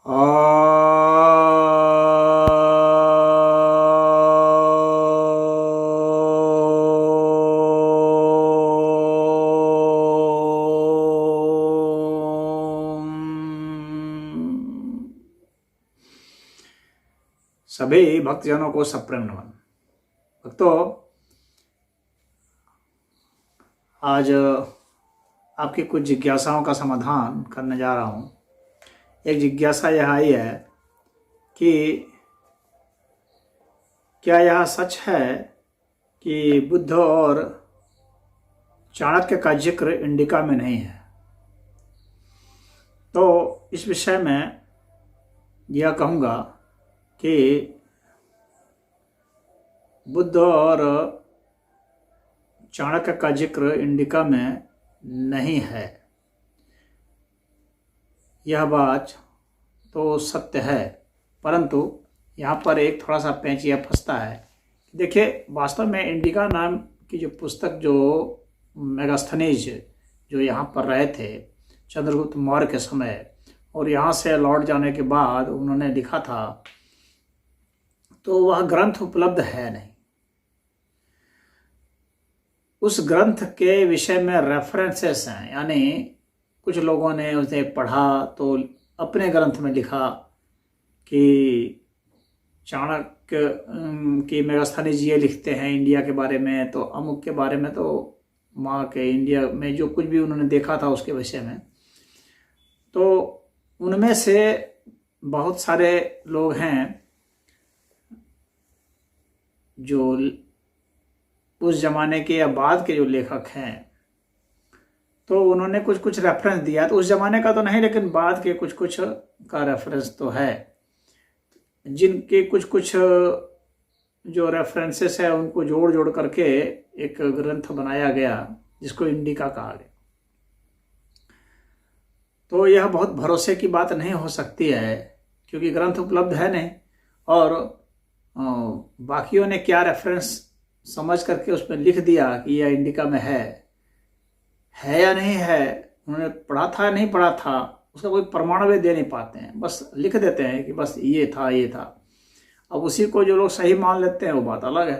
सभी भक्तजनों को सप्रेम नमन। भक्तों, आज आपकी कुछ जिज्ञासाओं का समाधान करने जा रहा हूँ। एक जिज्ञासा यह आई है कि क्या यह सच है कि बुद्ध और चाणक्य का जिक्र इंडिका में नहीं है। तो इस विषय में यह कहूँगा कि बुद्ध और चाणक्य का जिक्र इंडिका में नहीं है। यह बात तो सत्य है, परंतु यहाँ पर एक थोड़ा सा पेंचिया फंसता है। देखिए, वास्तव में इंडिका नाम की जो पुस्तक जो मेगास्थनीज जो यहाँ पर रहे थे चंद्रगुप्त मौर्य के समय, और यहाँ से लौट जाने के बाद उन्होंने लिखा था, तो वह ग्रंथ उपलब्ध है नहीं। उस ग्रंथ के विषय में रेफरेंसेस हैं, यानी कुछ लोगों ने उसे पढ़ा तो अपने ग्रंथ में लिखा कि चाणक्य की मेगास्थनीज जी ये लिखते हैं इंडिया के बारे में, तो अमुक के बारे में, तो वहाँ के इंडिया में जो कुछ भी उन्होंने देखा था उसके विषय में। तो उनमें से बहुत सारे लोग हैं जो उस ज़माने के या बाद के जो लेखक हैं, तो उन्होंने कुछ कुछ रेफरेंस दिया। तो उस ज़माने का तो नहीं, लेकिन बाद के कुछ कुछ का रेफरेंस तो है, जिनके कुछ कुछ जो रेफरेंसेस है उनको जोड़ जोड़ करके एक ग्रंथ बनाया गया जिसको इंडिका कहा गया। तो यह बहुत भरोसे की बात नहीं हो सकती है, क्योंकि ग्रंथ उपलब्ध है नहीं, और बाकियों ने क्या रेफरेंस समझ करके उसमें लिख दिया कि यह इंडिका में है या नहीं है, उन्होंने पढ़ा था नहीं पढ़ा था, उसका कोई प्रमाण वे दे नहीं पाते हैं, बस लिख देते हैं कि बस ये था ये था। अब उसी को जो लोग सही मान लेते हैं वो बात अलग है।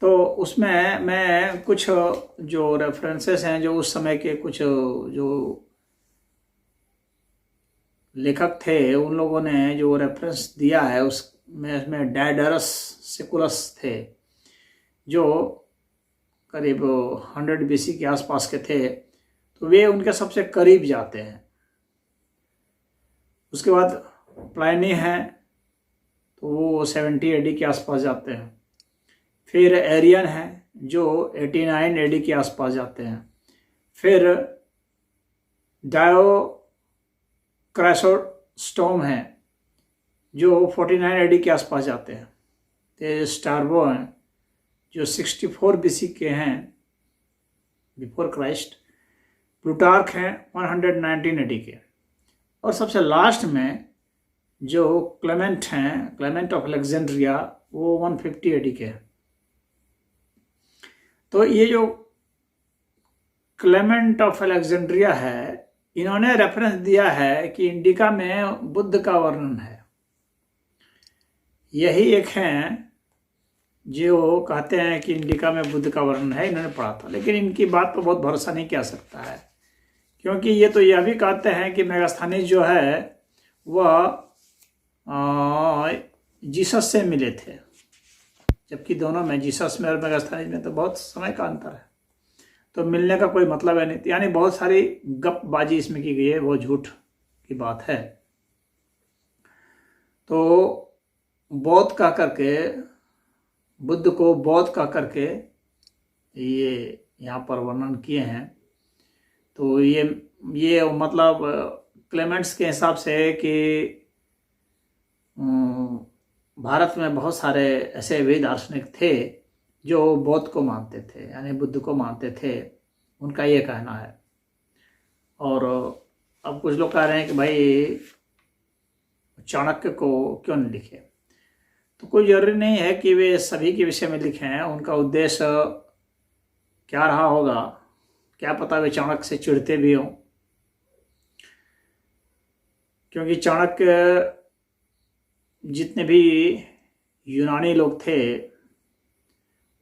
तो उसमें मैं कुछ जो रेफरेंसेस हैं, जो उस समय के कुछ जो लेखक थे उन लोगों ने जो रेफरेंस दिया है उसमें डायडरस सिकुलस थे, जो करीब 100 BC के आसपास के थे, तो वे उनके सबसे करीब जाते हैं। उसके बाद प्लाइनी हैं, तो वो 70 AD के आसपास जाते हैं। फिर एरियन है जो 89 AD के आसपास जाते हैं। फिर क्राइसोस्टोम है जो 49 AD के आसपास जाते हैं। तो स्टार्बो हैं जो 64 BC के हैं, बिफोर क्राइस्ट। प्लूटार्क हैं 119 AD के। और सबसे लास्ट में जो क्लेमेंट हैं, क्लेमेंट ऑफ अलेक्जेंड्रिया, वो 150 AD के हैं। तो ये जो क्लेमेंट ऑफ अलेक्जेंड्रिया है, इन्होंने रेफरेंस दिया है कि इंडिका में बुद्ध का वर्णन है। यही एक हैं जो कहते हैं कि इंडिका में बुद्ध का वर्णन है, इन्होंने पढ़ा था। लेकिन इनकी बात पर बहुत भरोसा नहीं किया सकता है, क्योंकि ये तो यह भी कहते हैं कि मेगास्थनीज जो है वह जीसस से मिले थे, जबकि दोनों में, जीसस में और मेगास्थनीज में तो बहुत समय का अंतर है। तो मिलने का कोई मतलब है नहीं, यानी बहुत सारी गपबाजी इसमें की गई है, वो झूठ की बात है। तो बौद्ध कह करके, बुद्ध को बौद्ध कह करके ये यहाँ पर वर्णन किए हैं। तो ये मतलब क्लेमेंट्स के हिसाब से कि भारत में बहुत सारे ऐसे वेद दार्शनिक थे जो बौद्ध को मानते थे, यानी बुद्ध को मानते थे, उनका ये कहना है। और अब कुछ लोग कह रहे हैं कि भाई चाणक्य को क्यों नहीं लिखे। तो कोई ज़रूरी नहीं है कि वे सभी के विषय में लिखे हैं। उनका उद्देश्य क्या रहा होगा, क्या पता वे चाणक्य से चिढ़ते भी हों। क्योंकि चाणक्य जितने भी यूनानी लोग थे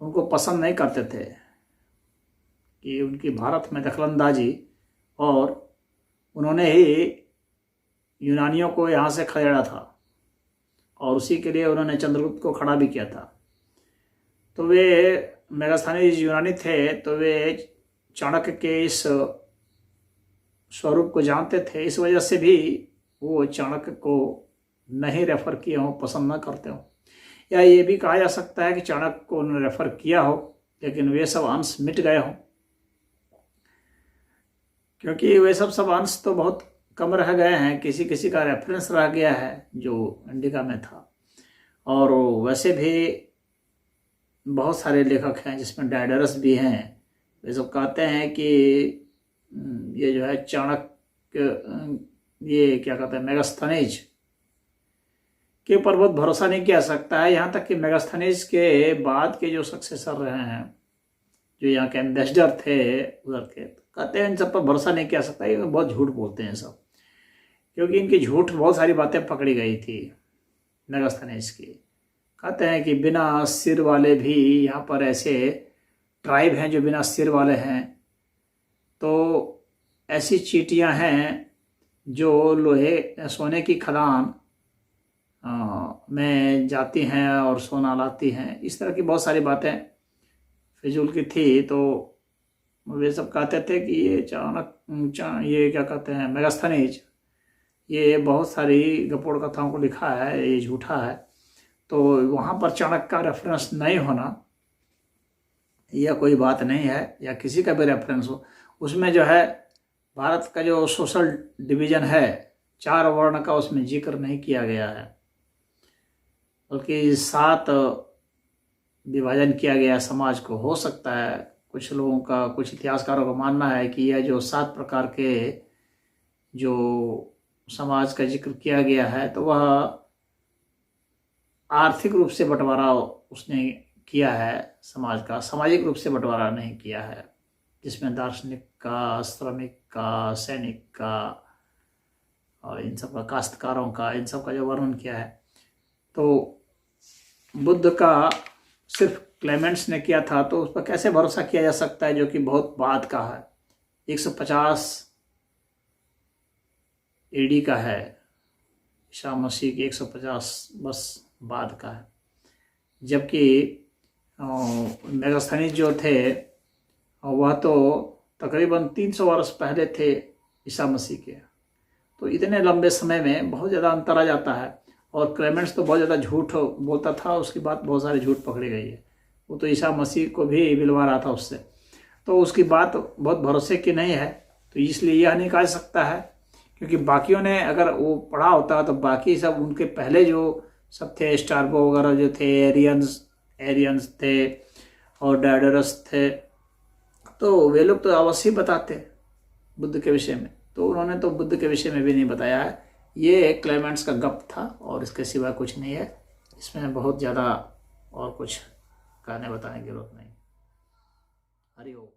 उनको पसंद नहीं करते थे कि उनकी भारत में दखलंदाजी, और उन्होंने ही यूनानियों को यहाँ से खदेड़ा था और उसी के लिए उन्होंने चंद्रगुप्त को खड़ा भी किया था। तो वे मेगास्थनीज यूनानी थे, तो वे चाणक्य के इस स्वरूप को जानते थे, इस वजह से भी वो चाणक्य को नहीं रेफर किए हों, पसंद न करते हों। या ये भी कहा जा सकता है कि चाणक्य को उन्होंने रेफर किया हो लेकिन वे सब अंश मिट गए हों, क्योंकि वे सब अंश तो बहुत कम रह गए हैं, किसी किसी का रेफरेंस रह गया है जो इंडिका में था। और वैसे भी बहुत सारे लेखक हैं जिसमें डायडरस भी हैं। वे सब कहते हैं कि ये जो है चाणक्य, ये क्या कहते हैं, मेगास्थनीज के ऊपर बहुत भरोसा नहीं किया सकता है। यहाँ तक कि मेगास्थनीज के बाद के जो सक्सेसर रहे हैं, जो यहाँ के एम्बेसडर थे उधर के, कहते हैं इन सब पर भरोसा नहीं किया सकता, ये बहुत झूठ बोलते हैं सब, क्योंकि इनकी झूठ बहुत सारी बातें पकड़ी गई थी मेगास्थनीज की। कहते हैं कि बिना सिर वाले भी यहाँ पर ऐसे ट्राइब हैं जो बिना सिर वाले हैं, तो ऐसी चींटियाँ हैं जो लोहे सोने की खदान में जाती हैं और सोना लाती हैं। इस तरह की बहुत सारी बातें फिजूल की थी। तो वे सब कहते थे कि ये ये क्या कहते हैं, मेगास्थनीज, ये बहुत सारी गपोड़ कथाओं को लिखा है, ये झूठा है। तो वहाँ पर चाणक्य का रेफरेंस नहीं होना यह कोई बात नहीं है, या किसी का भी रेफरेंस हो, उसमें जो है भारत का जो सोशल डिवीज़न है 4 वर्ण का, उसमें जिक्र नहीं किया गया है, बल्कि 7 विभाजन किया गया समाज को। हो सकता है कुछ लोगों का, कुछ इतिहासकारों का मानना है कि यह जो 7 प्रकार के जो समाज का जिक्र किया गया है, तो वह आर्थिक रूप से बंटवारा उसने किया है समाज का, सामाजिक रूप से बंटवारा नहीं किया है, जिसमें दार्शनिक का, श्रमिक का, सैनिक का और इन सब का, काश्तकारों का, इन सब का जो वर्णन किया है। तो बुद्ध का सिर्फ क्लेमेंट्स ने किया था, तो उस पर कैसे भरोसा किया जा सकता है, जो कि बहुत बाद का है, 150 AD का है, ईसा मसीह की 150 बस बाद का है। जबकि मेगास्थनीज जो थे वह तो तकरीबन 300 वर्ष पहले थे ईसा मसीह के। तो इतने लंबे समय में बहुत ज़्यादा अंतर आ जाता है। और क्लेमेंट्स तो बहुत ज़्यादा झूठ बोलता था, उसकी बात बहुत सारी झूठ पकड़ी गई है। वो तो ईसा मसीह को भी बिलवा रहा था उससे, तो उसकी बात बहुत भरोसे की नहीं है। तो इसलिए यह नहीं कहा सकता है, क्योंकि बाकियों ने अगर वो पढ़ा होता तो बाकी सब उनके पहले जो सब थे, स्टार्बो वगैरह जो थे, एरियंस थे और डायडरस थे, तो वे लोग तो अवश्य बताते बुद्ध के विषय में। तो उन्होंने तो बुद्ध के विषय में भी नहीं बताया है। ये क्लेमेंट्स का गप था और इसके सिवा कुछ नहीं है। इसमें बहुत ज़्यादा और कुछ कहने बताने की जरूरत नहीं। हरि ओम।